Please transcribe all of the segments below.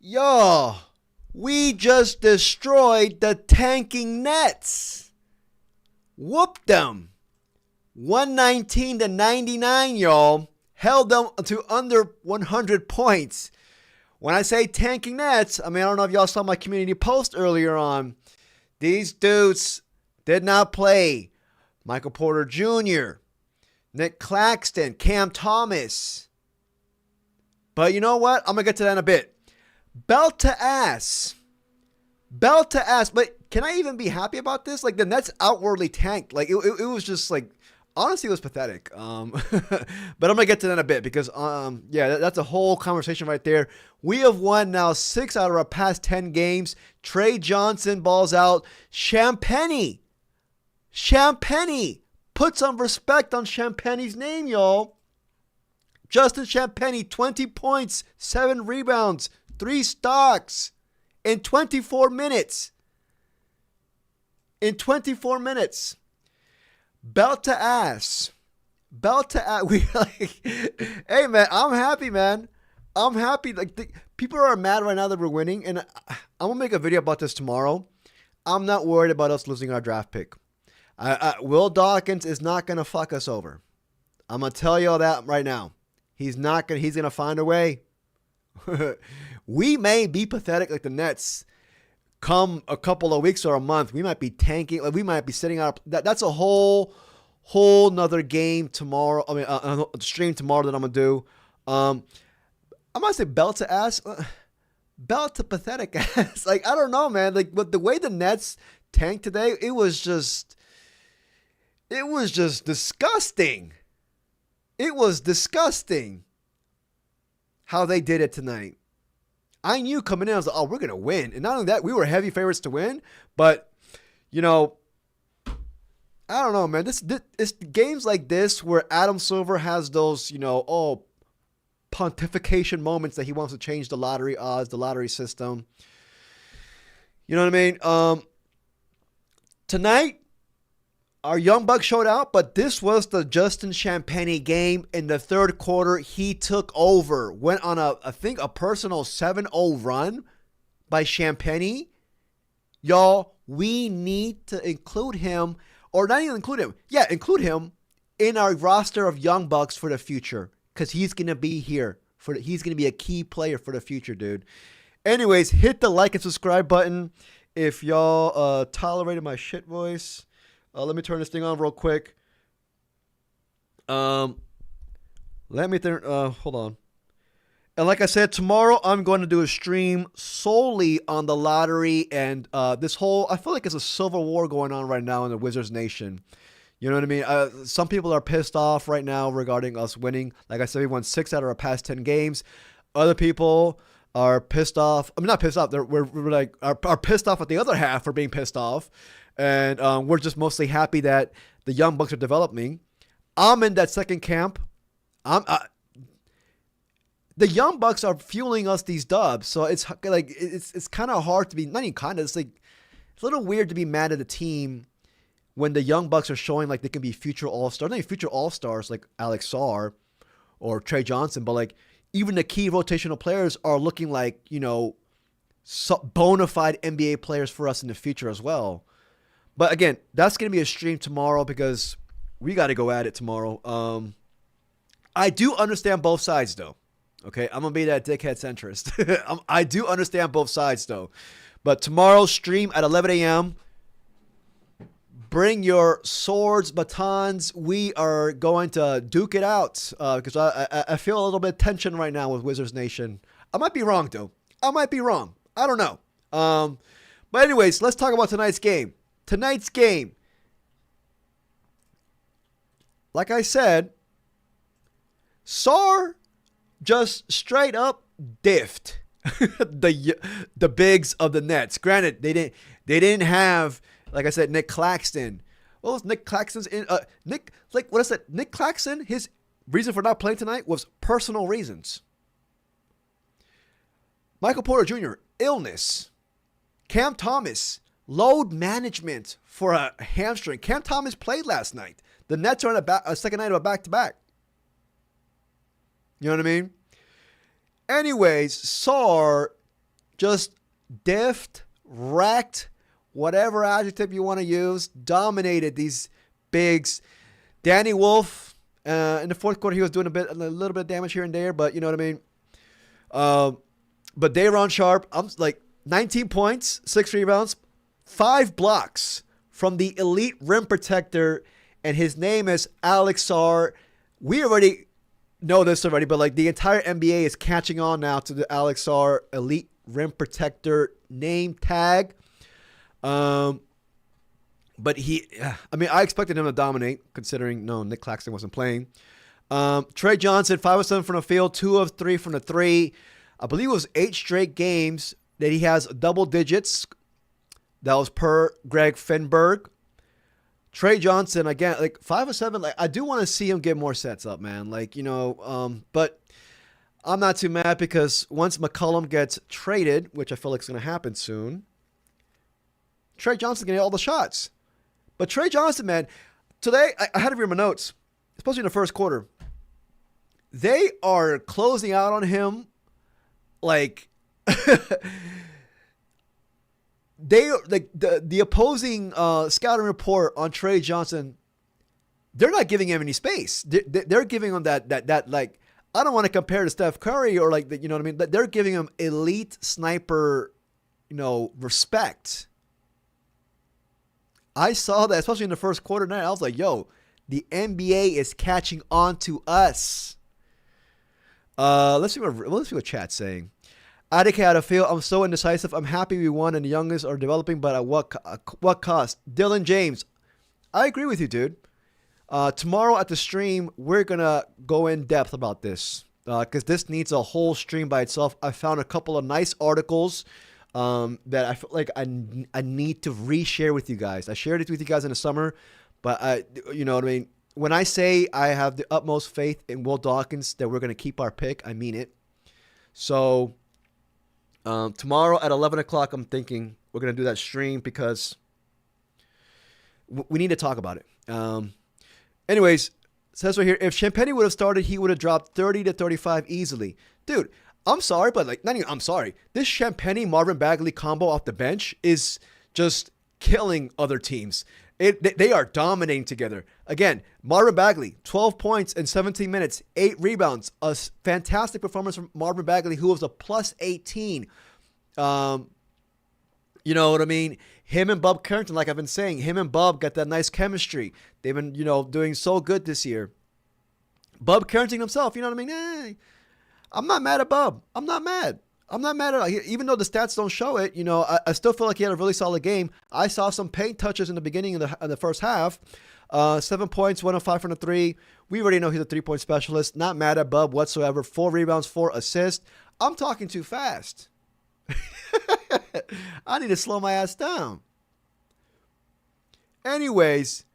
Yo, we just destroyed the tanking Nets. Whooped them. 119 to 99, y'all. Held them to under 100 points. When I say tanking Nets, I don't know if y'all saw my community post earlier on. These dudes did not play. Michael Porter Jr., Nick Claxton, Cam Thomas. But you know what? I'm going to get to that in a bit. Belt to ass. Belt to ass. But can I even be happy about this? Like, the Nets outwardly tanked. Like, it was just like, honestly, it was pathetic. But I'm going to get to that in a bit because, that's a whole conversation right there. We have won now 6 out of our past 10 games. Trey Johnson balls out. Champagnie. Put some respect on Champagnie's name, y'all. Justin Champagnie, 20 points, 7 rebounds, 3 stocks in 24 minutes. Belt to ass. We like, hey man, I'm happy, man. I'm happy. Like, people are mad right now that we're winning, and I'm gonna make a video about this tomorrow. I'm not worried about us losing our draft pick. Will Dawkins is not gonna fuck us over. I'm gonna tell you all that right now. He's not gonna. He's gonna find a way. We may be pathetic like the Nets. Come a couple of weeks or a month, we might be tanking. Like, we might be sitting out. That's a whole nother game tomorrow. A stream tomorrow that I'm gonna do. I'm gonna say belt to ass, belt to pathetic ass. Like, I don't know, man. Like, but the way the Nets tanked today, it was just disgusting. It was disgusting how they did it tonight. I knew coming in, I was like, oh, we're going to win. And not only that, we were heavy favorites to win. But, I don't know, man. It's games like this where Adam Silver has those, pontification moments that he wants to change the lottery odds, the lottery system. You know what I mean? Tonight, our Young Bucks showed out, but this was the Justin Champagnie game. In the third quarter, he took over. Went on a personal 7-0 run by Champagnie. Y'all, we need to include him, or not even include him. Yeah, include him in our roster of Young Bucks for the future, because he's going to be here. He's going to be a key player for the future, dude. Anyways, hit the like and subscribe button if y'all tolerated my shit voice. Let me turn this thing on real quick. Hold on. And like I said, tomorrow I'm going to do a stream solely on the lottery and this whole, I feel like it's a civil war going on right now in the Wizards Nation. You know what I mean? Some people are pissed off right now regarding us winning. Like I said, we won 6 out of our past 10 games. Other people are pissed off. I'm not pissed off. Are pissed off at the other half for being pissed off. And we're just mostly happy that the Young Bucks are developing. I'm in that second camp. The Young Bucks are fueling us these dubs, so it's like it's kind of hard to be, not even kind of. It's like it's a little weird to be mad at the team when the Young Bucks are showing like they can be future all-stars, not even future all-stars like Alex Sarr or Trey Johnson, but like even the key rotational players are looking like bona fide NBA players for us in the future as well. But again, that's going to be a stream tomorrow because we got to go at it tomorrow. I do understand both sides, though. Okay, I'm going to be that dickhead centrist. I do understand both sides, though. But tomorrow's stream at 11 a.m., bring your swords, batons. We are going to duke it out because I feel a little bit of tension right now with Wizards Nation. I might be wrong, though. I might be wrong. I don't know. But anyways, let's talk about tonight's game. Like I said, Sarr just straight up diffed the bigs of the Nets. Granted, they didn't have, like I said, Nick Claxton. What was Nick Claxton's Nick Claxton, his reason for not playing tonight was personal reasons. Michael Porter Jr., illness. Cam Thomas, load management for a hamstring. Cam Thomas played last night. The Nets are on a second night of a back-to-back. You know what I mean? Anyways, Sarr just diffed, wrecked, whatever adjective you want to use, dominated these bigs. Danny Wolf, in the fourth quarter, he was doing a little bit of damage here and there, but you know what I mean. But Day'Ron Sharpe, I'm like 19 points, 6 rebounds, 5 blocks from the elite rim protector, and his name is Alex Sarr. We already know this already, but like the entire NBA is catching on now to the Alex Sarr elite rim protector name tag. But I expected him to dominate considering Nick Claxton wasn't playing. Trey Johnson, 5 of 7 from the field, 2 of 3 from the 3. I believe it was 8 straight games that he has double digits. That was per Greg Finberg. Trey Johnson, again, like 5 of 7. Like I do want to see him get more sets up, man. Like, but I'm not too mad because once McCollum gets traded, which I feel like is going to happen soon, Trey Johnson can get all the shots. But Trey Johnson, man, today I had to read my notes, especially in the first quarter. They are closing out on him like they like the opposing scouting report on Trey Johnson. They're not giving him any space. They're giving him that like, I don't want to compare to Steph Curry or like you know what I mean. They're giving him elite sniper, respect. I saw that, especially in the first quarter night. I was like, yo, the NBA is catching on to us. Let's see what chat's saying. Attic had a feel. I'm so indecisive. I'm happy we won and the youngest are developing, but at what cost? Dylan James, I agree with you, dude. Tomorrow at the stream, we're going to go in depth about this because this needs a whole stream by itself. I found a couple of nice articles that I feel like I need to reshare with you guys. I shared it with you guys in the summer, but you know what I mean? When I say I have the utmost faith in Will Dawkins that we're going to keep our pick, I mean it. So tomorrow at 11 o'clock, I'm thinking we're going to do that stream because we need to talk about it. Anyways, it says right here, if Champagnie would have started, he would have dropped 30 to 35 easily. Dude, I'm sorry, but like, not even, I'm sorry. This Champagnie-Marvin Bagley combo off the bench is just killing other teams. They are dominating together. Again, Marvin Bagley, 12 points in 17 minutes, 8 rebounds. A fantastic performance from Marvin Bagley, who was a plus 18. You know what I mean? Him and Bub Carrington, like I've been saying, him and Bub got that nice chemistry. They've been, doing so good this year. Bub Carrington himself, you know what I mean? I'm not mad at Bub. I'm not mad at all. Even though the stats don't show it, I still feel like he had a really solid game. I saw some paint touches in the beginning of the first half. 7 points, 1 of 5 from the 3. We already know he's a 3-point specialist. Not mad at Bub whatsoever. 4 rebounds, 4 assists. I'm talking too fast. I need to slow my ass down. Anyways,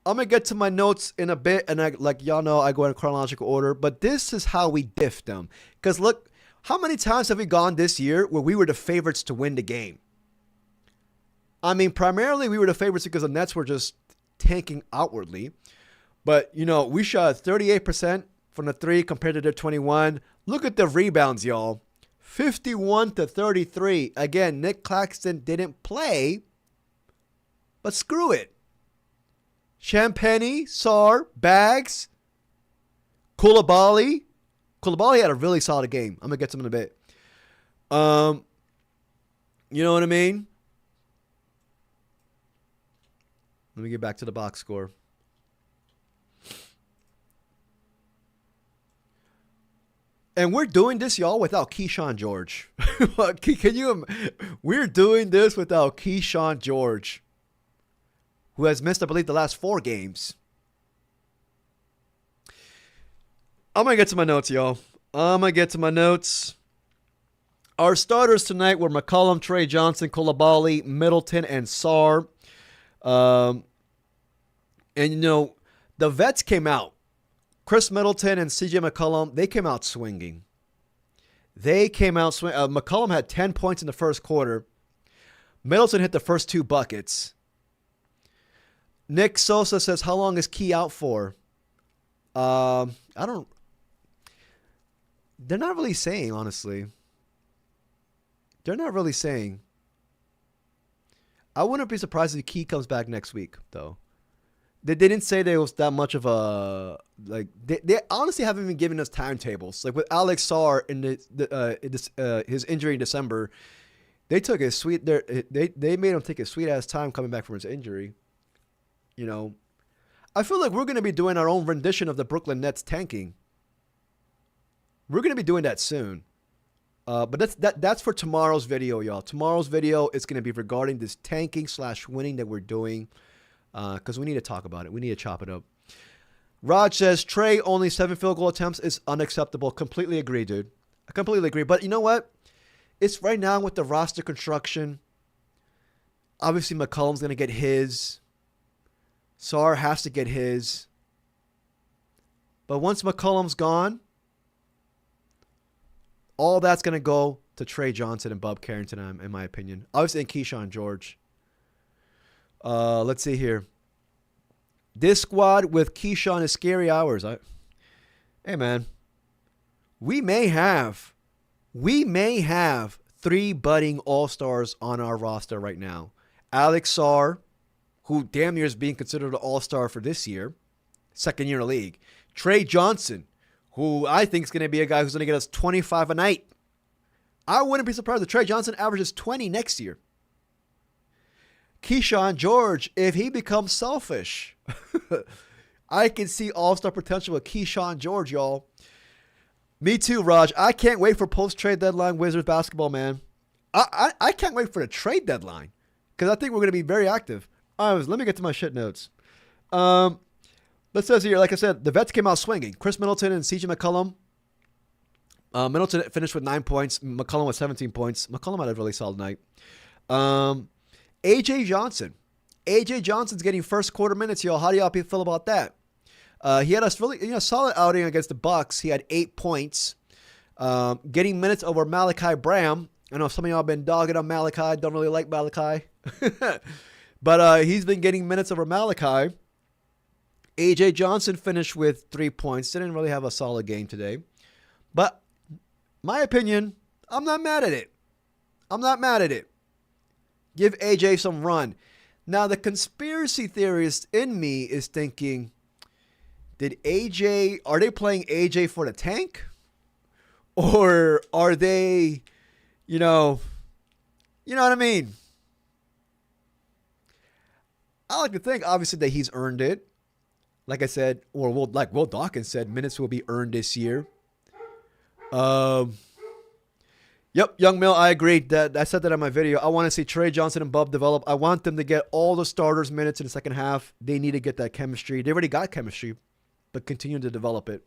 I'm going to get to my notes in a bit. And y'all know, I go in chronological order. But this is how we diff them. Because look, how many times have we gone this year where we were the favorites to win the game? I mean, primarily we were the favorites because the Nets were just tanking outwardly. But, we shot 38% from the 3 compared to their 21. Look at the rebounds, y'all. 51 to 33. Again, Nick Claxton didn't play, but screw it. Champagnie, Sarr, Bags, Koulibaly. Koulibaly had a really solid game. I'm going to get to him in a bit. You know what I mean? Let me get back to the box score. And we're doing this, y'all, without Keyshawn George. Can you? We're doing this without Keyshawn George, who has missed, I believe, the last 4 games. I'm going to get to my notes, y'all. Our starters tonight were McCollum, Trey Johnson, Koulibaly, Middleton, and Sarr. And, the vets came out. Chris Middleton and CJ McCollum, they came out swinging. McCollum had 10 points in the first quarter. Middleton hit the first 2 buckets. Nick Sosa says, how long is Key out for? They're not really saying, honestly. They're not really saying. I wouldn't be surprised if Key comes back next week, though. They didn't say there was that much of a like. They honestly haven't even given us timetables. Like with Alex Sarr in his injury in December, they took a sweet. They made him take a sweet ass time coming back from his injury. You know, I feel like we're gonna be doing our own rendition of the Brooklyn Nets tanking. We're gonna be doing that soon. But that's for tomorrow's video, y'all. Tomorrow's video is gonna be regarding this tanking / winning that we're doing. Because we need to talk about it. We need to chop it up. Raj says, Trey, only 7 field goal attempts is unacceptable. Completely agree, dude. I completely agree. But you know what? It's right now with the roster construction. Obviously, McCollum's going to get his. Sarr has to get his. But once McCollum's gone, all that's going to go to Trey Johnson and Bob Carrington, in my opinion. Obviously, and Keyshawn George. Let's see here. This squad with Keyshawn is scary hours. Hey, man. We may have 3 budding all-stars on our roster right now. Alex Sarr, who damn near is being considered an all-star for this year. Second year in the league. Trey Johnson, who I think is going to be a guy who's going to get us 25 a night. I wouldn't be surprised if Trey Johnson averages 20 next year. Keyshawn George, if he becomes selfish, I can see all-star potential with Keyshawn George, y'all. Me too, Raj. I can't wait for post-trade deadline Wizards basketball, man. I can't wait for the trade deadline because I think we're going to be very active. Let me get to my shit notes. Let's say here, like I said, the vets came out swinging. Chris Middleton and CJ McCollum. Middleton finished with 9 points. McCollum with 17 points. McCollum had a really solid night. A.J. Johnson. A.J. Johnson's getting first quarter minutes, y'all. How do y'all feel about that? He had a really solid outing against the Bucks. He had 8 points. Getting minutes over Malachi Bram. I know some of y'all have been dogging on Malachi. Don't really like Malachi. But he's been getting minutes over Malachi. A.J. Johnson finished with 3 points. Didn't really have a solid game today. But my opinion, I'm not mad at it. Give AJ some run. Now, the conspiracy theorist in me is thinking, are they playing AJ for the tank? Or are they, you know what I mean? I like to think, obviously, that he's earned it. Like I said, or like Will Dawkins said, minutes will be earned this year. Yep, Young Mill, I agree. I said that in my video. I want to see Trey Johnson and Bub develop. I want them to get all the starters minutes in the second half. They need to get that chemistry. They already got chemistry, but continue to develop it.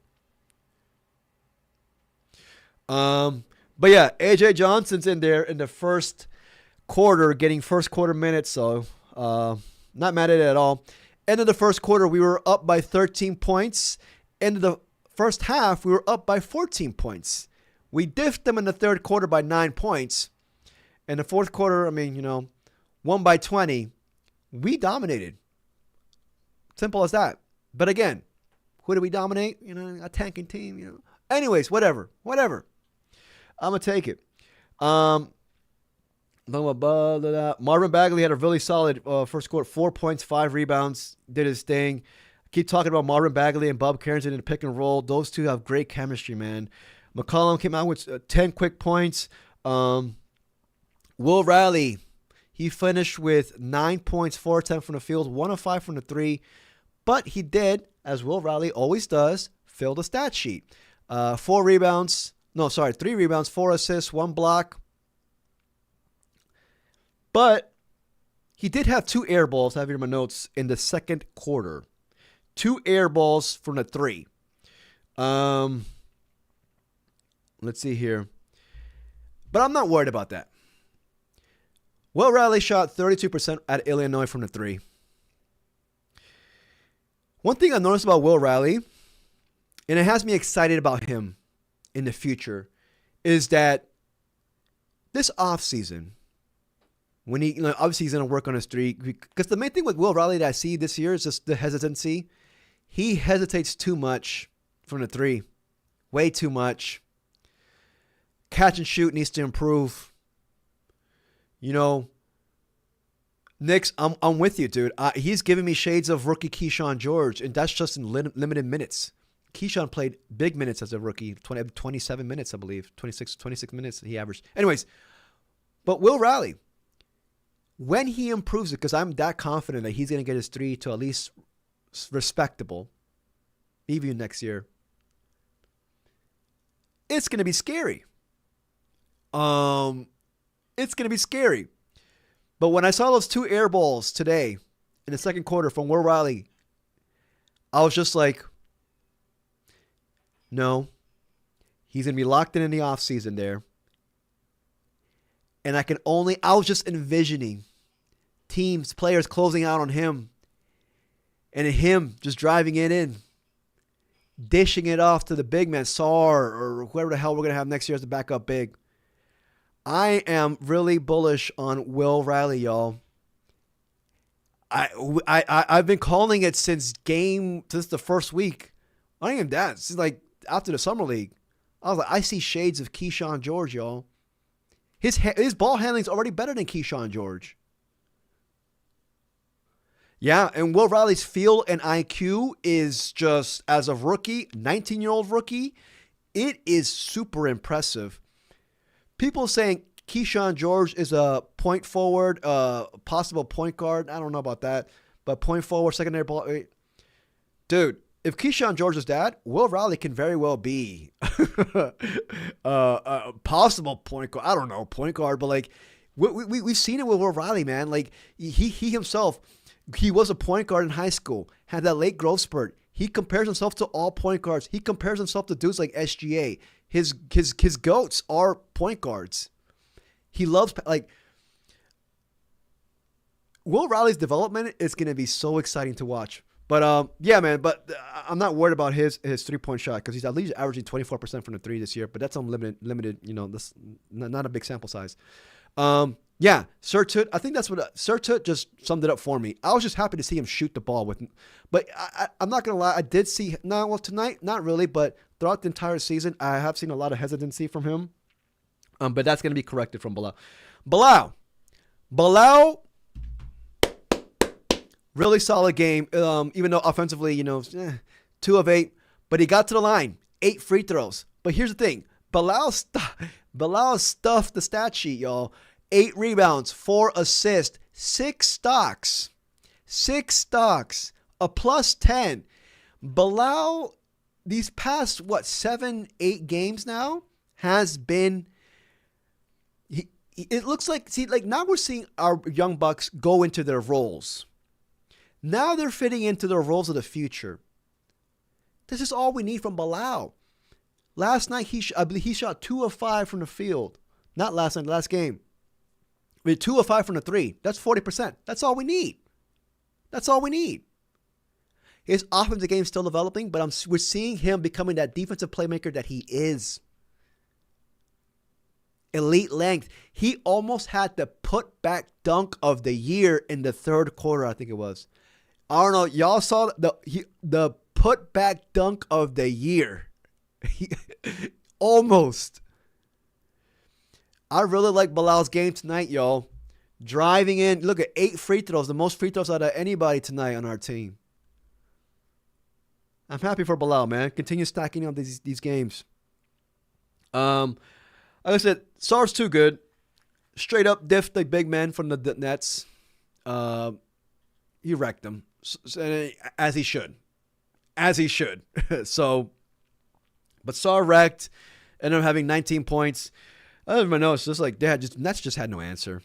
But yeah, A.J. Johnson's in there in the first quarter, getting first quarter minutes, so not mad at it at all. End of the first quarter, we were up by 13 points. End of the first half, we were up by 14 points. We diffed them in the third quarter by 9 points. In the fourth quarter, won by 20. We dominated. Simple as that. But again, who did we dominate? A tanking team. Anyways, whatever. I'm going to take it. Marvin Bagley had a really solid first quarter. 4 points, 5 rebounds. Did his thing. Keep talking about Marvin Bagley and Bob Carrington in the pick and roll. Those two have great chemistry, man. McCollum came out with 10 quick points. Will Riley, he finished with 9 points, 4 attempts from the field, 1 of 5 from the 3. But he did, as Will Riley always does, fill the stat sheet. 3 rebounds, 4 assists, 1 block. But he did have 2 air balls, I have here in my notes, in the second quarter. 2 air balls from the 3. Let's see here. But I'm not worried about that. Will Riley shot 32% at Illinois from the 3. One thing I noticed about Will Riley, and it has me excited about him in the future, is that this offseason, when he, obviously he's going to work on his streak, because the main thing with Will Riley that I see this year is just the hesitancy. He hesitates too much from the 3. Way too much. Catch and shoot needs to improve. You know, Knicks, I'm with you, dude. He's giving me shades of rookie Keyshawn George, and that's just in limited minutes. Keyshawn played big minutes as a rookie, 27 minutes, I believe. 26 minutes he averaged. Anyways, but Will Riley, when he improves it, because I'm that confident that he's going to get his three to at least respectable, even next year, it's going to be scary. It's going to be scary. But when I saw those 2 air balls today in the second quarter from Will Riley, I was just like, no, he's going to be locked in the offseason there. And I was just envisioning teams, players closing out on him and him just driving it in, dishing it off to the big man, Sar, or whoever the hell we're going to have next year as the backup big. I am really bullish on Will Riley, y'all. I've been calling it since the first week. I ain't even that. Since like after the summer league, I was like, I see shades of Keyshawn George, y'all. His ball handling's already better than Keyshawn George. Yeah, and Will Riley's feel and IQ is just, as a rookie, 19-year-old rookie, it is super impressive. People saying Keyshawn George is a point forward, possible point guard. I don't know about that. But point forward, secondary ball. Dude, if Keyshawn George's dad, Will Riley can very well be a possible point guard. I don't know, point guard. But, like, we've seen it with Will Riley, man. Like, he himself, he was a point guard in high school, had that late growth spurt. He compares himself to all point guards. He compares himself to dudes like SGA. His goats are point guards. He loves, like, Will Riley's development is going to be so exciting to watch. But yeah, man. But I'm not worried about his 3-point shot because he's at least averaging 24% from the three this year. But that's limited. You know, this not a big sample size. Yeah, Sirtut. I think that's what Sirtut just summed it up for me. I was just happy to see him shoot the ball with. But I'm not gonna lie. I did see tonight, not really, but throughout the entire season, I have seen a lot of hesitancy from him. But that's gonna be corrected from Bilal. Bilal. Really solid game, even though offensively, 2 of 8. But he got to the line, 8 free throws. But here's the thing. Bilal stuffed the stat sheet, y'all. 8 rebounds, 4 assists, 6 stocks, a plus 10. Bilal, these past, 7, 8 games now, has been... It looks like, now we're seeing our young Bucks go into their roles. Now they're fitting into their roles of the future. This is all we need from Bilal. Last night, I believe he shot 2 of 5 from the field. Not last night, last game. 2 of 5 from the 3. That's 40%. That's all we need. His offensive game is still developing, but we're seeing him becoming that defensive playmaker that he is. Elite length. He almost had the put-back dunk of the year in the third quarter, I think it was. I don't know. Y'all saw the put-back dunk of the year. Almost. I really like Bilal's game tonight, y'all. Driving in. Look at 8 free throws. The most free throws out of anybody tonight on our team. I'm happy for Bilal, man. Continue stacking up these games. Like I said, Sar's too good. Straight up diffed the big man from the Nets. He wrecked them. As he should. So, but Sar wrecked. Ended up having 19 points. I don't even know. It's just like Nets just had no answer.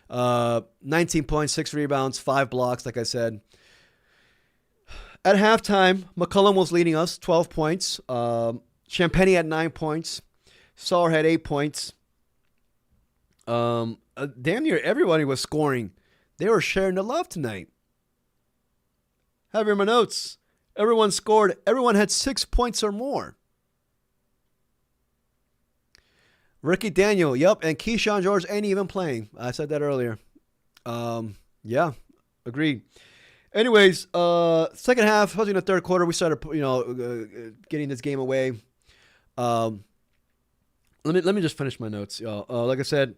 19 points, 6 rebounds, 5 blocks, like I said. At halftime, McCollum was leading us, 12 points. Champagnie had 9 points. Sar had 8 points. Damn near everybody was scoring. They were sharing the love tonight. Have in my notes. Everyone scored. Everyone had 6 points or more. Ricky Daniel, yep, and Keyshawn George ain't even playing. I said that earlier. Yeah, agreed. Anyways, second half, especially in the third quarter, we started, getting this game away. Let me just finish my notes, y'all. Like I said,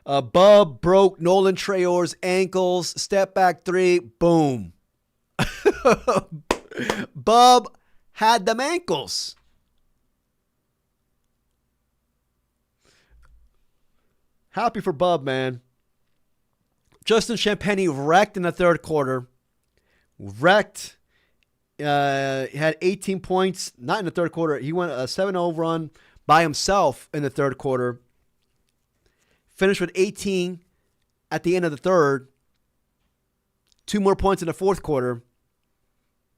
Bub broke Nolan Traore's ankles. Step back three. Boom. Bub had them ankles. Happy for Bub, man. Justin Champagnie wrecked in the third quarter. Wrecked. He had 18 points. Not in the third quarter. He went a 7-0 run by himself in the third quarter. Finished with 18 at the end of the third. 2 more points in the fourth quarter.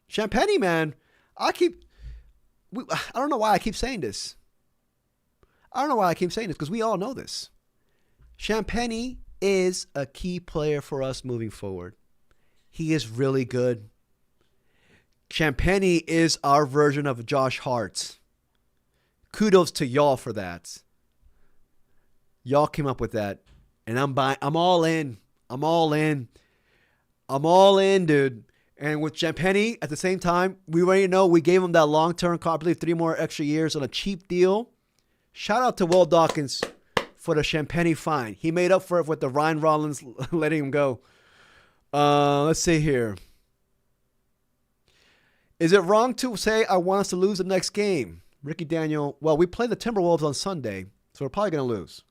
Champagnie, man, I don't know why I keep saying this. Because we all know this. Champagnie is a key player for us moving forward. He is really good. Champagnie is our version of Josh Hart. Kudos to y'all for that. Y'all came up with that. And I'm all in. I'm all in, dude. And with Champagnie, at the same time, we already know we gave him that long-term, I believe 3 more extra years on a cheap deal. Shout out to Will Dawkins for the Champagnie fine. He made up for it with the Ryan Rollins letting him go. Let's see here. Is it wrong to say I want us to lose the next game? Ricky Daniel, well, we play the Timberwolves on Sunday, so we're probably going to lose.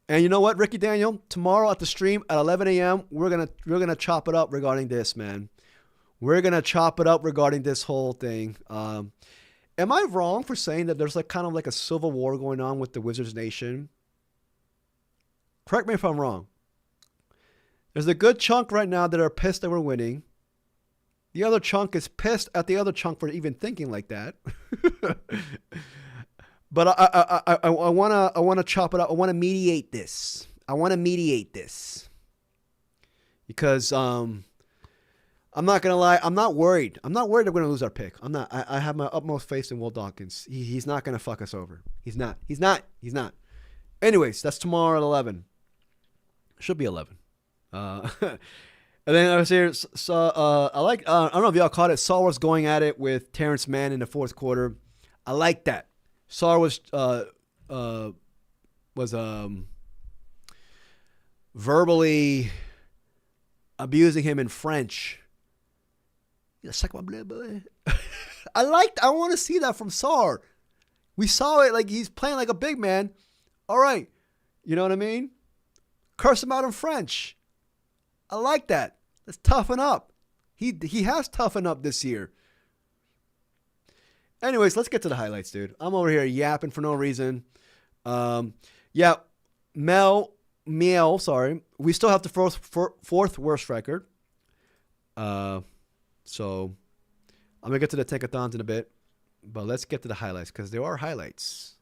And you know what, Ricky Daniel? Tomorrow at the stream at 11 a.m., we're gonna chop it up regarding this, man. We're gonna chop it up regarding this whole thing. Am I wrong for saying that there's kind of a civil war going on with the Wizards Nation? Correct me if I'm wrong. There's a good chunk right now that are pissed that we're winning. The other chunk is pissed at the other chunk for even thinking like that. But I wanna chop it up. I wanna mediate this. Because I'm not gonna lie. I'm not worried. I'm not worried that we're gonna lose our pick. I'm not. I have my utmost faith in Will Dawkins. He's not gonna fuck us over. He's not. Anyways, that's tomorrow at 11. Should be 11. And then I was here. So I don't know if y'all caught it. Saul was going at it with Terrence Mann in the fourth quarter. I like that. Sar was verbally abusing him in French. Suck my blood, boy. I want to see that from Sar. We saw it he's playing like a big man. All right, you know what I mean? Curse him out in French. I like that. Let's toughen up. He has toughened up this year. Anyways, let's get to the highlights, dude. I'm over here yapping for no reason. Meow, sorry. We still have the fourth worst record. So I'm going to get to the tankathons in a bit. But let's get to the highlights because there are highlights.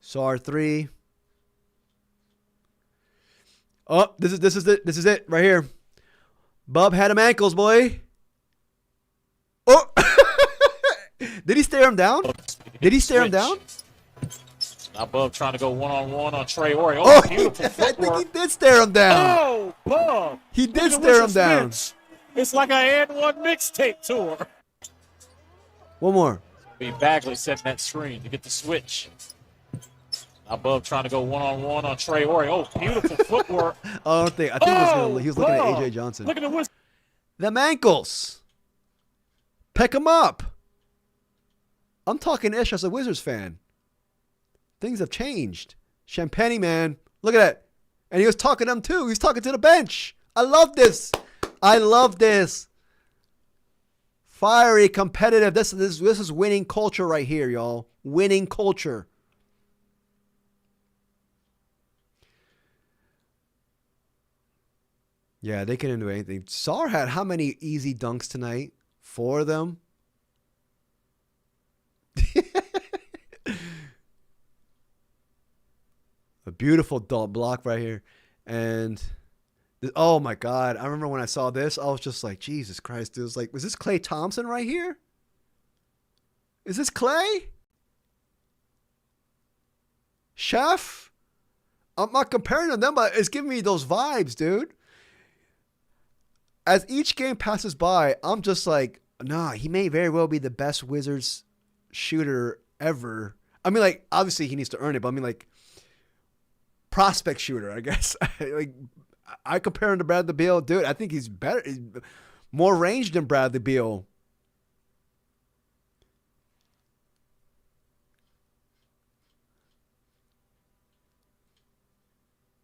SAR 3. Oh, this is it right here. Bub had him ankles, boy. Oh! Did he stare him down? Now Bub trying to go one-on-one on Trey Ori. Oh, beautiful footwork. I think he did stare him down. Oh, Bub. He did stare him down. It's like I had one mixtape tour. One more. Bagley setting that screen to get the switch. Now Bub trying to go one-on-one on Trey Ori. Oh, beautiful footwork. I think he was looking at AJ Johnson. Look at the whistle. Them ankles. Pick him up. I'm talking ish as a Wizards fan. Things have changed. Champagnie, man. Look at that. And he was talking to them too. He's talking to the bench. I love this. Fiery, competitive. This is winning culture right here, y'all. Winning culture. Yeah, they couldn't do anything. Sar had how many easy dunks tonight? 4 of them. A beautiful block right here. And, oh my God. I remember when I saw this, I was just like, Jesus Christ. It was like, was this Klay Thompson right here? Is this Klay? Chef? I'm not comparing to them, but it's giving me those vibes, dude. As each game passes by, I'm just like, nah, he may very well be the best Wizards shooter ever. I mean, like, obviously he needs to earn it, but I mean, like, prospect shooter, I guess. Like, I compare him to Bradley Beal. Dude, I think he's better. He's more range than Bradley Beal.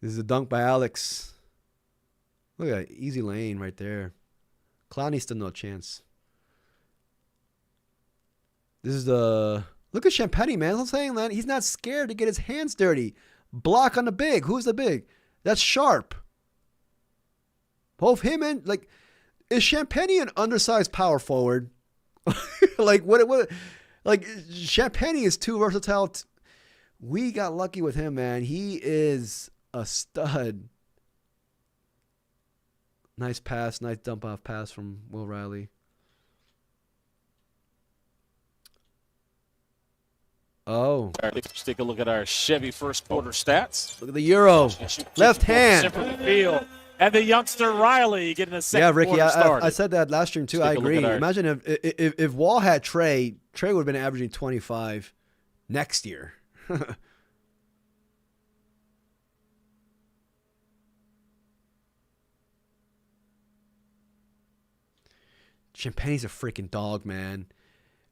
This is a dunk by Alex. Look at that. Easy lane right there. Clowney's still no chance. This is the... Look at Champagnie, man. I'm saying that he's not scared to get his hands dirty. Block on the big. Who's the big? That's Sharp. Both him and... Like, is Champagnie an undersized power forward? Like, what... Like, Champagnie is too versatile. We got lucky with him, man. He is a stud. Nice pass. Nice dump-off pass from Will Riley. Oh. All right, let's take a look at our Chevy first quarter stats. Look at the Euro. Left hand. From the field. And the youngster Riley getting a second Ricky, quarter started. I said that last stream too. I agree. Imagine if Wall had Trey would have been averaging 25 next year. Champagnie's a freaking dog, man.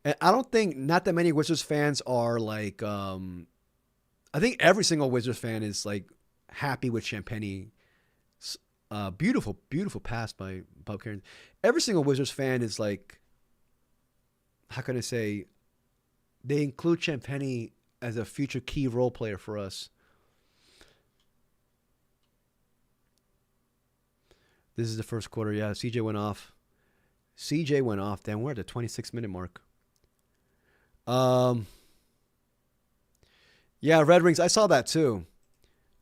And I don't think not that many Wizards fans are like I think every single Wizards fan is like happy with Champagnie. Beautiful pass by Bob Karen. Every single Wizards fan is like, how can I say, they include Champagnie as a future key role player for us. This is the first quarter. Yeah, CJ went off. Damn, we're at the 26-minute mark. Yeah, Red Wings. I saw that too.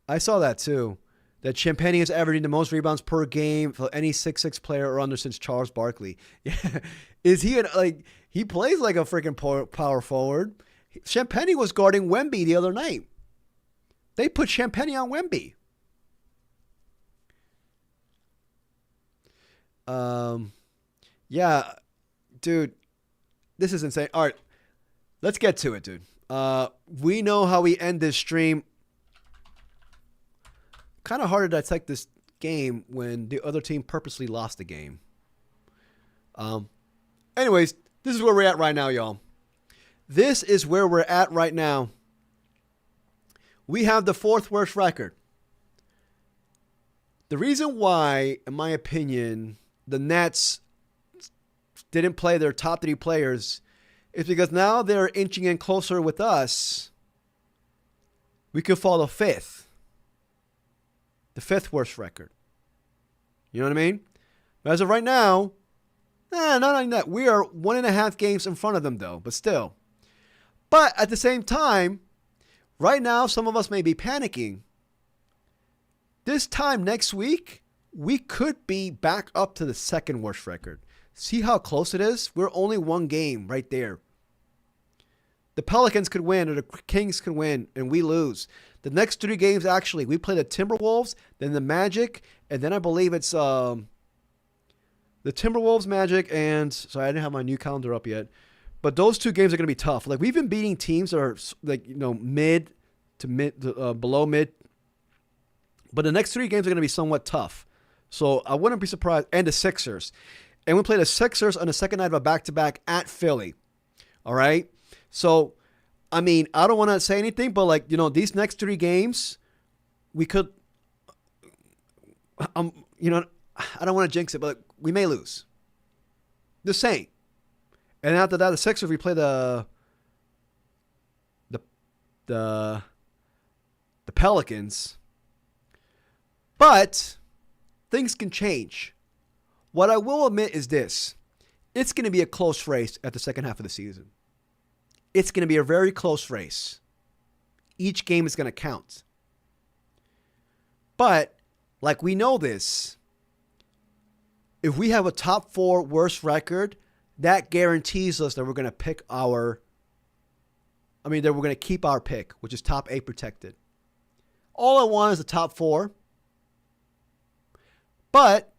That Champagnie is averaging the most rebounds per game for any 6'6" player or under since Charles Barkley. Yeah, is he he plays like a freaking power forward? Champagnie was guarding Wemby the other night. They put Champagnie on Wemby. Yeah, dude, this is insane. All right, let's get to it, dude. We know how we end this stream. Kind of hard to dissect this game when the other team purposely lost the game. Anyways, this is where we're at right now, y'all. This is where we're at right now. We have the fourth worst record. The reason why, in my opinion, the Nets didn't play their top 3 players is because now they're inching in closer with us. We could fall to 5th. The 5th worst record. You know what I mean? But as of right now, not only that, we are 1.5 games in front of them, though, but still. But at the same time, right now, some of us may be panicking. This time next week, we could be back up to the 2nd worst record. See how close it is? We're only 1 game right there. The Pelicans could win or the Kings could win and we lose. The next 3 games, actually, we play the Timberwolves, then the Magic, and then I believe it's the Timberwolves, Magic, and sorry, I didn't have my new calendar up yet. But those 2 games are going to be tough. Like, we've been beating teams that are like, mid to below mid. But the next 3 games are going to be somewhat tough. So I wouldn't be surprised. And the Sixers. And we play the Sixers on the second night of a back-to-back at Philly. All right? So, I mean, I don't want to say anything, but, these next 3 games, we could, I don't want to jinx it, but we may lose. Just saying. And after that, the Sixers, we play the Pelicans. But things can change. What I will admit is this. It's going to be a close race at the second half of the season. It's going to be a very close race. Each game is going to count. But, like we know this, if we have a top 4 worst record, that guarantees us that we're going to pick that we're going to keep our pick, which is top 8 protected. All I want is the top 4. But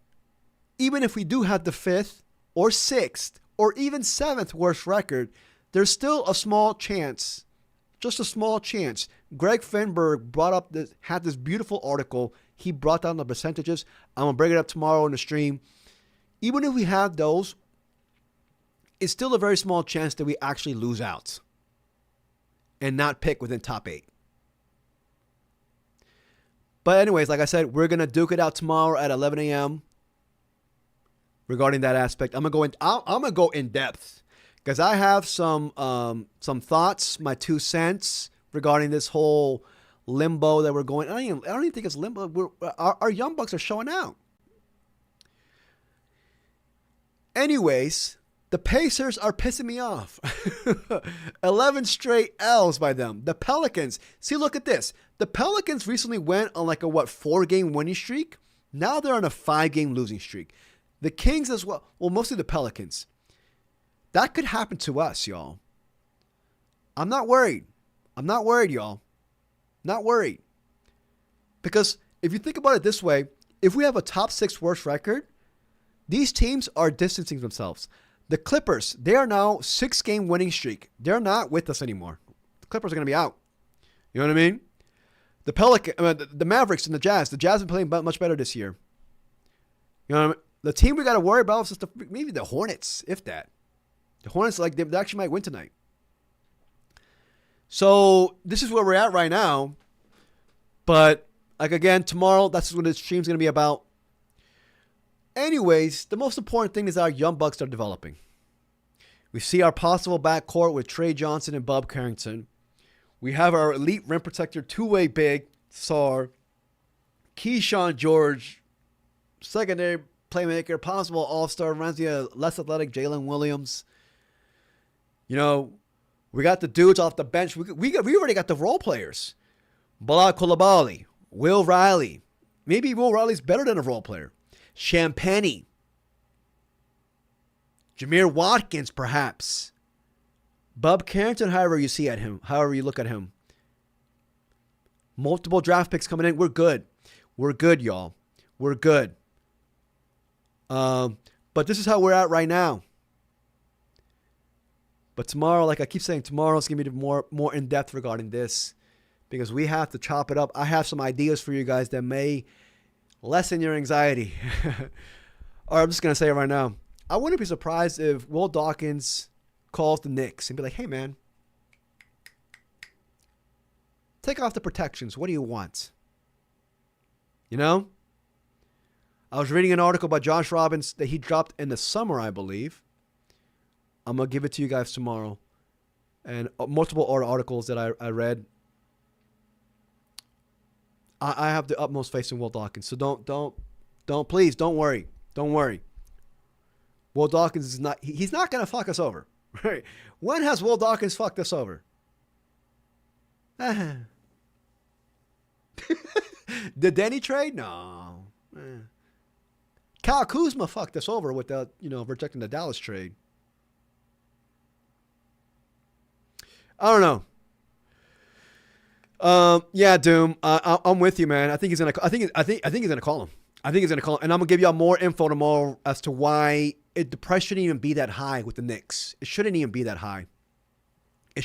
even if we do have the 5th or 6th or even 7th worst record, there's still a small chance, just a small chance. Greg Finberg had this beautiful article. He brought down the percentages. I'm going to bring it up tomorrow in the stream. Even if we have those, it's still a very small chance that we actually lose out and not pick within top 8. But anyways, like I said, we're going to duke it out tomorrow at 11 a.m. regarding that aspect. I'm going to go in depth because I have some thoughts, my 2 cents regarding this whole limbo that we're going. I don't even think it's limbo. Our Young Bucks are showing out. Anyways, the Pacers are pissing me off. 11 straight L's by them. The Pelicans. See, look at this. The Pelicans recently went on like a 4-game winning streak. Now they're on a 5-game losing streak. The Kings as well. Well, mostly the Pelicans. That could happen to us, y'all. I'm not worried. I'm not worried, y'all. Not worried. Because if you think about it this way, if we have a top 6 worst record, these teams are distancing themselves. The Clippers, they are now 6-game winning streak. They're not with us anymore. The Clippers are going to be out. You know what I mean? The Mavericks and the Jazz. The Jazz have been playing much better this year. You know what I mean? The team we got to worry about is maybe the Hornets, if that. The Hornets, they actually might win tonight. So this is where we're at right now. But again, tomorrow, that's what the stream's going to be about. Anyways, the most important thing is our Young Bucks are developing. We see our possible backcourt with Trey Johnson and Bob Carrington. We have our elite rim protector, 2-way big, Sar. Keyshawn George, secondary playmaker, possible all-star, reminds me of less athletic Jalen Williams. You know, we got the dudes off the bench. We already got the role players. Bilal Coulibaly, Will Riley. Maybe Will Riley's better than a role player. Champagnie. Jameer Watkins, perhaps. Bob Carrington, however you look at him. Multiple draft picks coming in. We're good. We're good, y'all. We're good. But this is how we're at right now. But tomorrow, like I keep saying, tomorrow's going to be more in-depth regarding this. Because we have to chop it up. I have some ideas for you guys that may lessen your anxiety. Or I'm just going to say it right now. I wouldn't be surprised if Will Dawkins calls the Knicks and be like, hey, man, take off the protections. What do you want? You know? I was reading an article by Josh Robbins that he dropped in the summer, I believe. I'm going to give it to you guys tomorrow. And multiple articles that I read. I have the utmost faith in Will Dawkins. So please don't worry. Don't worry. Will Dawkins is not, he's not going to fuck us over. Right? When has Will Dawkins fucked us over? The Denny trade? No. Kyle Kuzma fucked us over with the, rejecting the Dallas trade. I don't know. Yeah, Doom. I'm with you, man. I think he's gonna call him. I think he's gonna call him, and I'm gonna give y'all more info tomorrow as to why the price shouldn't even be that high with the Knicks. It shouldn't even be that high. It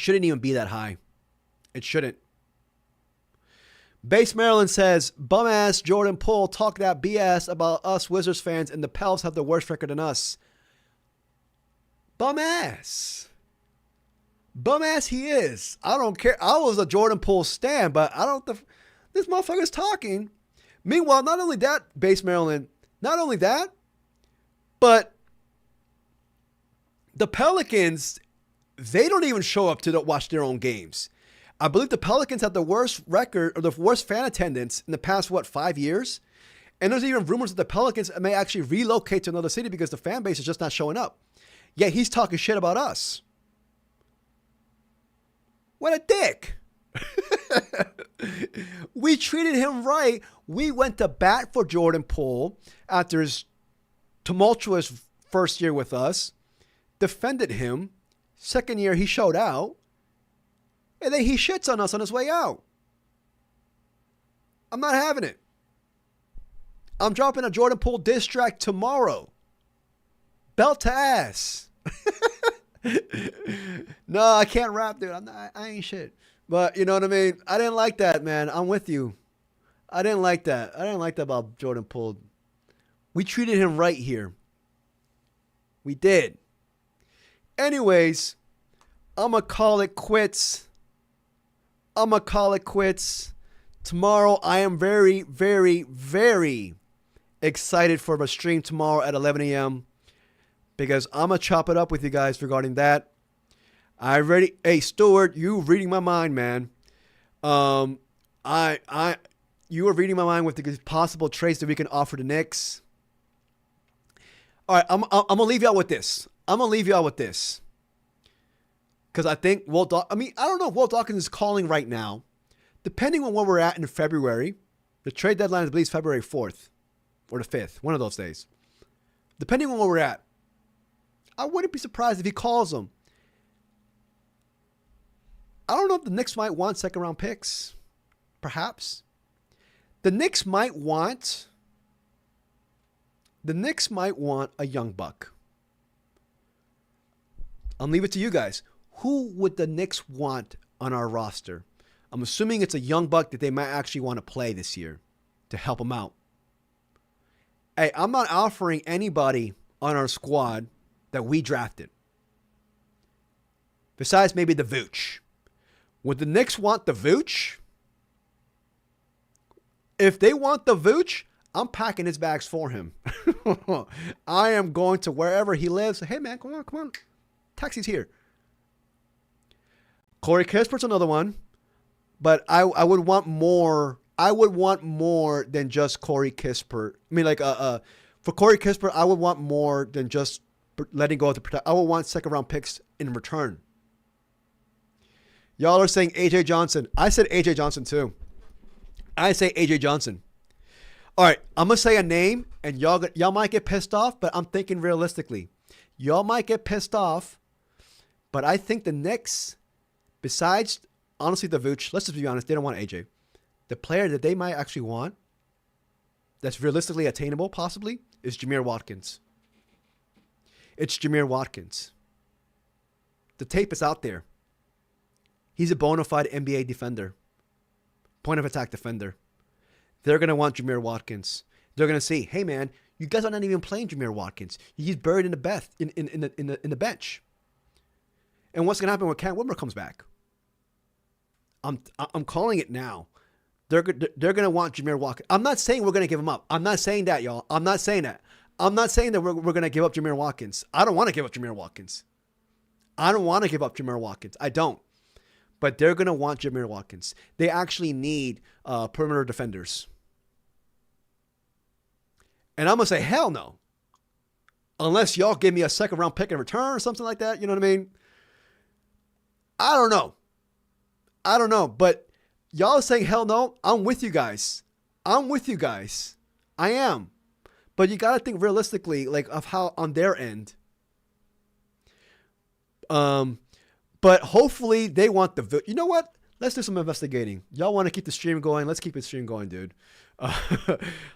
shouldn't. Base Maryland says, bum ass Jordan Poole talk that BS about us Wizards fans, and the Pels have the worst record than us. Bum ass he is. I don't care. I was a Jordan Poole stan, but this motherfucker's talking. Meanwhile, not only that, Base Maryland, but the Pelicans, they don't even show up to watch their own games. I believe the Pelicans have the worst record or the worst fan attendance in the past, 5 years? And there's even rumors that the Pelicans may actually relocate to another city because the fan base is just not showing up. Yet he's talking shit about us. What a dick. We treated him right. We went to bat for Jordan Poole after his tumultuous first year with us. Defended him. Second year, he showed out. And then he shits on us on his way out. I'm not having it. I'm dropping a Jordan Poole diss track tomorrow. Belt to ass. No, I can't rap, dude. I ain't shit. But you know what I mean? I didn't like that, man. I'm with you. I didn't like that. I didn't like that about Jordan Poole. We treated him right here. We did. Anyways, I'm going to call it quits. Tomorrow, I am very, very, very excited for my stream tomorrow at 11 a.m. because I'm going to chop it up with you guys regarding that. Hey, Stuart, you reading my mind, man. You are reading my mind with the possible trades that we can offer the Knicks. All right, I'm going to leave y'all with this. Because I think I don't know if Walt Dawkins is calling right now. Depending on where we're at in February, the trade deadline is, I believe, February 4th or the 5th, one of those days. Depending on where we're at, I wouldn't be surprised if he calls them. I don't know if the Knicks might want second-round picks. Perhaps. The Knicks might want a young buck. I'll leave it to you guys. Who would the Knicks want on our roster? I'm assuming it's a young buck that they might actually want to play this year to help them out. Hey, I'm not offering anybody on our squad that we drafted. Besides maybe the Vooch. Would the Knicks want the Vooch? If they want the Vooch, I'm packing his bags for him. I am going to wherever he lives. Hey, man, come on. Taxi's here. Corey Kispert's another one. But I would want more. I would want more than just Corey Kispert. I mean, for Corey Kispert, I would want more than just letting go of the protect. I would want second-round picks in return. Y'all are saying A.J. Johnson. I said A.J. Johnson, too. I say A.J. Johnson. All right, I'm going to say a name, and y'all might get pissed off, but I'm thinking realistically. Y'all might get pissed off, but I think the Knicks, besides, honestly, the Vooch, let's just be honest, they don't want A.J. The player that they might actually want, that's realistically attainable, possibly, is Jameer Watkins. It's Jameer Watkins. The tape is out there. He's a bona fide NBA defender. Point of attack defender. They're going to want Jameer Watkins. They're going to say, hey, man, you guys are not even playing Jameer Watkins. He's buried in the bench. And what's going to happen when Cat Wilmer comes back? I'm calling it now. They're going to want Jameer Watkins. I'm not saying we're going to give him up. I'm not saying that, y'all. I'm not saying that. I'm not saying that we're going to give up Jameer Watkins. I don't want to give up Jameer Watkins. I don't. But they're going to want Jameer Watkins. They actually need perimeter defenders. And I'm going to say, hell no. Unless y'all give me a second-round pick in return or something like that. You know what I mean? I don't know. But y'all are saying, hell no. I'm with you guys. I am. But you got to think realistically, like, of how on their end. But hopefully they want the... You know what? Let's do some investigating. Y'all want to keep the stream going? Let's keep the stream going, dude.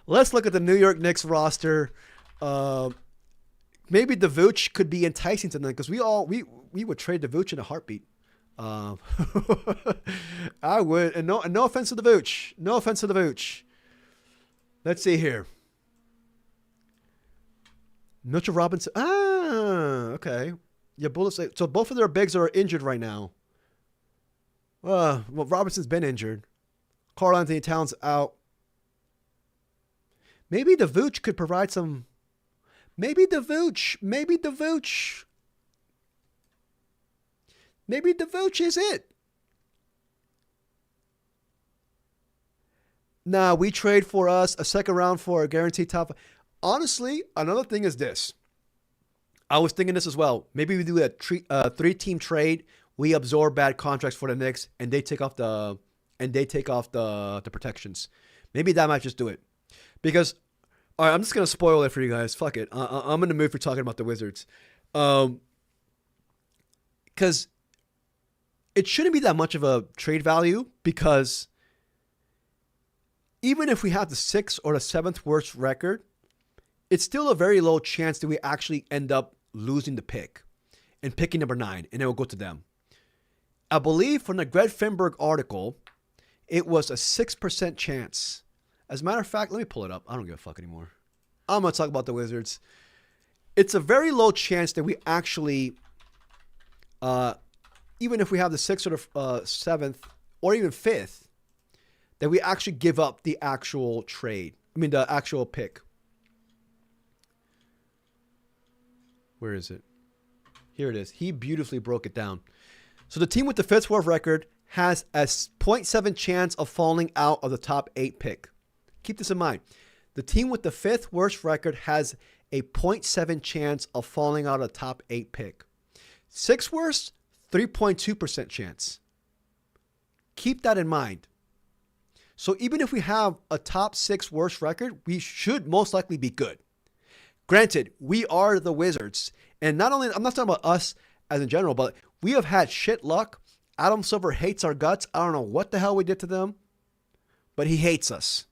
Let's look at the New York Knicks roster. Maybe the Vooch could be enticing to them because we would trade the Vooch in a heartbeat. I would. And no offense to the Vooch. Let's see here. Mitchell Robinson. Okay. Yeah, Bullets. So both of their bigs are injured right now. Well, Robinson's been injured. Karl Anthony Towns out. Maybe the Vooch could provide some. Maybe the Vooch is it. Nah, we trade for us a second round for a guaranteed top. Honestly, another thing is this. I was thinking this as well. Maybe we do a three-team trade. We absorb bad contracts for the Knicks, and they take off the protections. Maybe that might just do it. Because, all right, I'm just gonna spoil it for you guys. Fuck it. I'm in the mood for talking about the Wizards. Because it shouldn't be that much of a trade value. Because even if we have the 6th or the 7th worst record, it's still a very low chance that we actually end up losing the pick. and picking number 9, and it will go to them. I believe from the Greg Finberg article, it was a 6% chance. As a matter of fact, let me pull it up. I don't give a fuck anymore. I'm going to talk about the Wizards. It's a very low chance that we actually, even if we have the 6th or the 7th or even 5th, that we actually give up the actual trade. I mean, the actual pick. Where is it? Here it is. He beautifully broke it down. So the team with the 5th worst record has a 0.7 chance of falling out of the top 8 pick. Keep this in mind. The team with the 5th worst record has a 0.7 chance of falling out of the top 8 pick. 6th worst, 3.2% chance. Keep that in mind. So even if we have a top 6 worst record, we should most likely be good. Granted, we are the Wizards. And not only, I'm not talking about us as in general, but we have had shit luck. Adam Silver hates our guts. I don't know what the hell we did to them, but he hates us.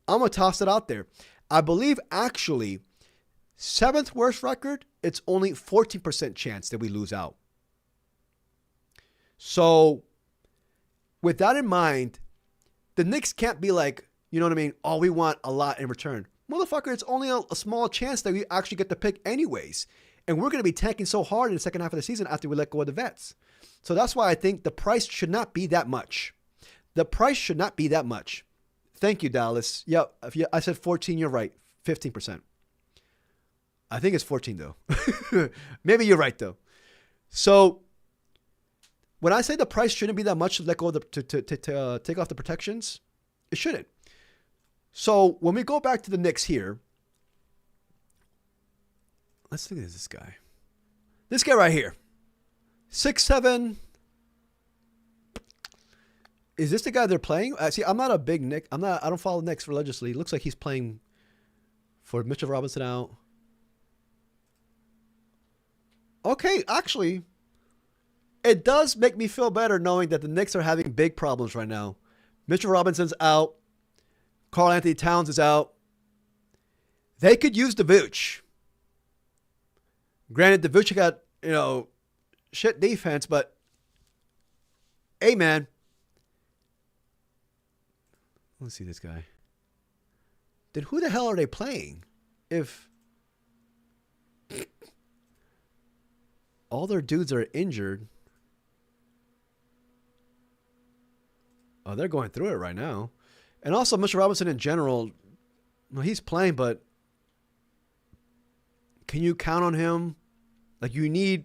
I'm going to toss it out there. I believe actually 7th worst record, it's only 14% chance that we lose out. So with that in mind, the Knicks can't be like, you know what I mean? Oh, we want a lot in return. Motherfucker, it's only a small chance that we actually get the pick anyways. And we're going to be tanking so hard in the second half of the season after we let go of the vets. So that's why I think the price should not be that much. The price should not be that much. Thank you, Dallas. Yeah, I said 14, you're right. 15%. I think it's 14, though. Maybe you're right, though. So when I say the price shouldn't be that much to let go of to take off the protections, it shouldn't. So when we go back to the Knicks here, let's look at this guy. This guy right here. 6'7". Is this the guy they're playing? See, I'm not a big Knick. I don't follow Knicks religiously. It looks like he's playing for Mitchell Robinson out. Okay, actually, it does make me feel better knowing that the Knicks are having big problems right now. Mitchell Robinson's out. Karl Anthony Towns is out. They could use the Vooch. Granted, the Vooch got, shit defense, but hey, man. Let's see this guy. Then who the hell are they playing? If all their dudes are injured. Oh, they're going through it right now. And also, Mr. Robinson in general, well, he's playing, but can you count on him? Like you need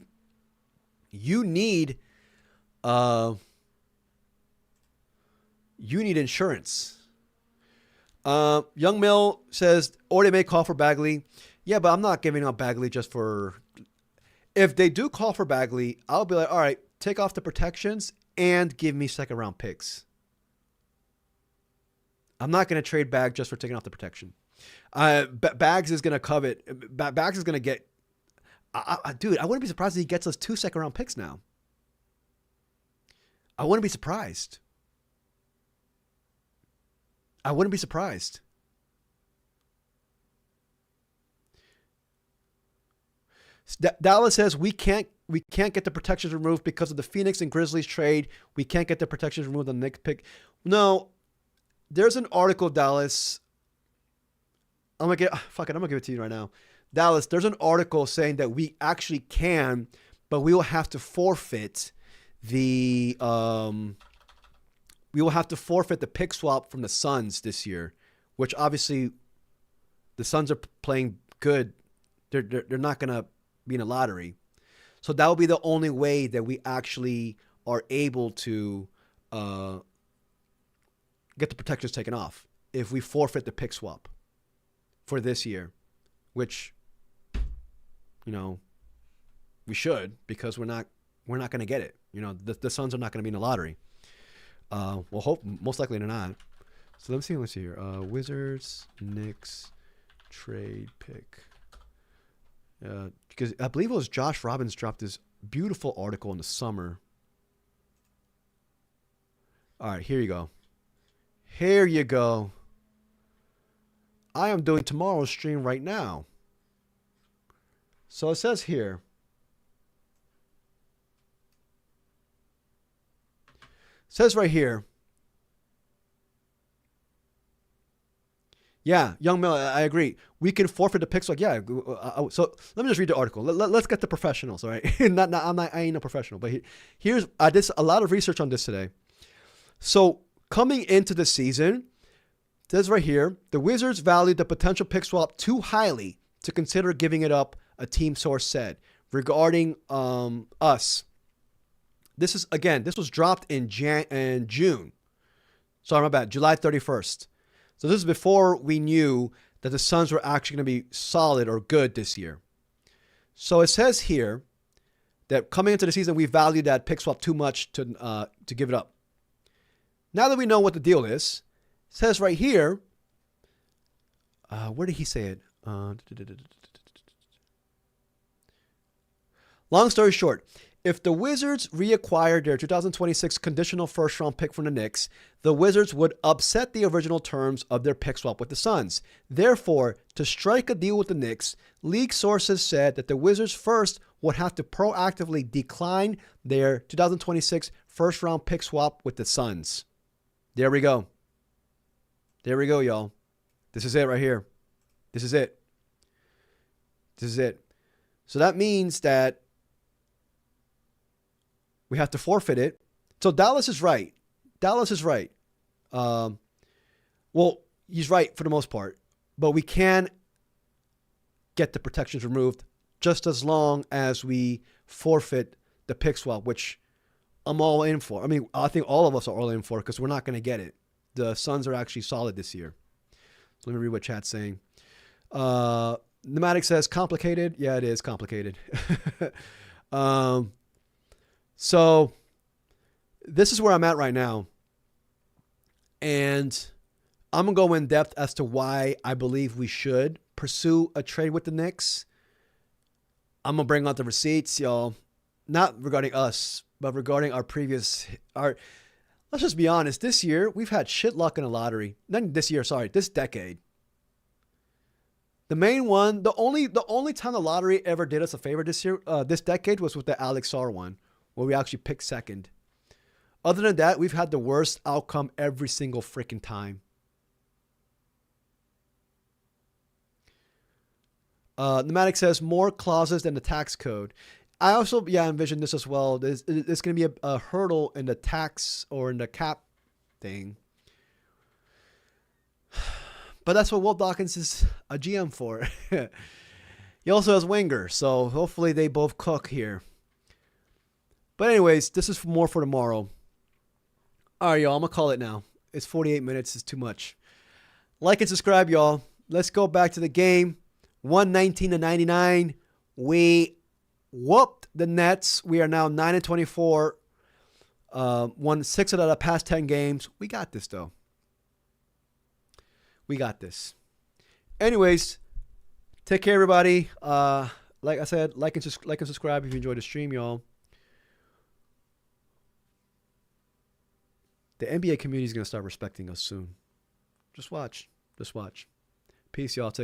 insurance. Young Mill says, or they may call for Bagley. Yeah, but I'm not giving up Bagley just for. If they do call for Bagley, I'll be like, all right, take off the protections and give me second round picks. I'm not going to trade Bags just for taking off the protection. Bags is going to covet. Bags is going to get. Dude, I wouldn't be surprised if he gets us 2 second round picks now. I wouldn't be surprised. Dallas says we can't get the protections removed because of the Phoenix and Grizzlies trade. We can't get the protections removed on the Knicks pick. No, there's an article, Dallas. I'm gonna give it to you right now. Dallas, there's an article saying that we actually can, but we will have to forfeit the pick swap from the Suns this year, which obviously the Suns are playing good. They're not gonna be in a lottery. So that will be the only way that we actually are able to get the protections taken off if we forfeit the pick swap for this year, which, we should, because we're not going to get it. The Suns are not going to be in the lottery. Most likely they're not. So let's see here. Wizards, Knicks, trade pick. Because I believe it was Josh Robbins dropped this beautiful article in the summer. All right, here you go. Here you go. I am doing tomorrow's stream right now. So it says here. Says right here. Yeah, young Mel, I agree. We can forfeit the picks. Like, yeah. So let me just read the article. Let's get the professionals, all right? I ain't no professional, but here's I did a lot of research on this today. So coming into the season, it says right here, the Wizards valued the potential pick swap too highly to consider giving it up. A team source said regarding us. This was dropped in June. Sorry, my bad. July 31st. So this is before we knew that the Suns were actually going to be solid or good this year. So it says here that coming into the season, we valued that pick swap too much to give it up. Now that we know what the deal is, it says right here, where did he say it? Long story short, if the Wizards reacquired their 2026 conditional first-round pick from the Knicks, the Wizards would upset the original terms of their pick swap with the Suns. Therefore, to strike a deal with the Knicks, league sources said that the Wizards first would have to proactively decline their 2026 first-round pick swap with the Suns. There we go. There we go, y'all. This is it right here. This is it. This is it. So that means that we have to forfeit it. So Dallas is right. Dallas is right. Well, he's right for the most part. But we can get the protections removed just as long as we forfeit the pick swap, which I'm all in for. I mean, I think all of us are all in for because we're not going to get it. The Suns are actually solid this year. So let me read what chat's saying. Pneumatic says complicated. Yeah, it is complicated. So this is where I'm at right now. And I'm going to go in depth as to why I believe we should pursue a trade with the Knicks. I'm going to bring out the receipts, y'all. Not regarding us, but regarding let's just be honest. This year, we've had shit luck in the lottery. Not this year, sorry, this decade. The main one, the only time the lottery ever did us a favor this year, this decade was with the Alex Sarr one, where we actually picked second. Other than that, we've had the worst outcome every single freaking time. Pneumatic says more clauses than the tax code. I also, envision this as well. There's going to be a hurdle in the tax or in the cap thing. But that's what Wolf Dawkins is a GM for. He also has Winger, so hopefully they both cook here. But anyways, this is more for tomorrow. All right, y'all, I'm going to call it now. It's 48 minutes. It's too much. Like and subscribe, y'all. Let's go back to the game. 119-99. We whooped the Nets. We are now 9-24. Won 6 out of the past 10 games. We got this, though. We got this. Anyways, take care, everybody. Like I said, like and subscribe if you enjoyed the stream, y'all. The NBA community is going to start respecting us soon. Just watch. Peace, y'all. Take care.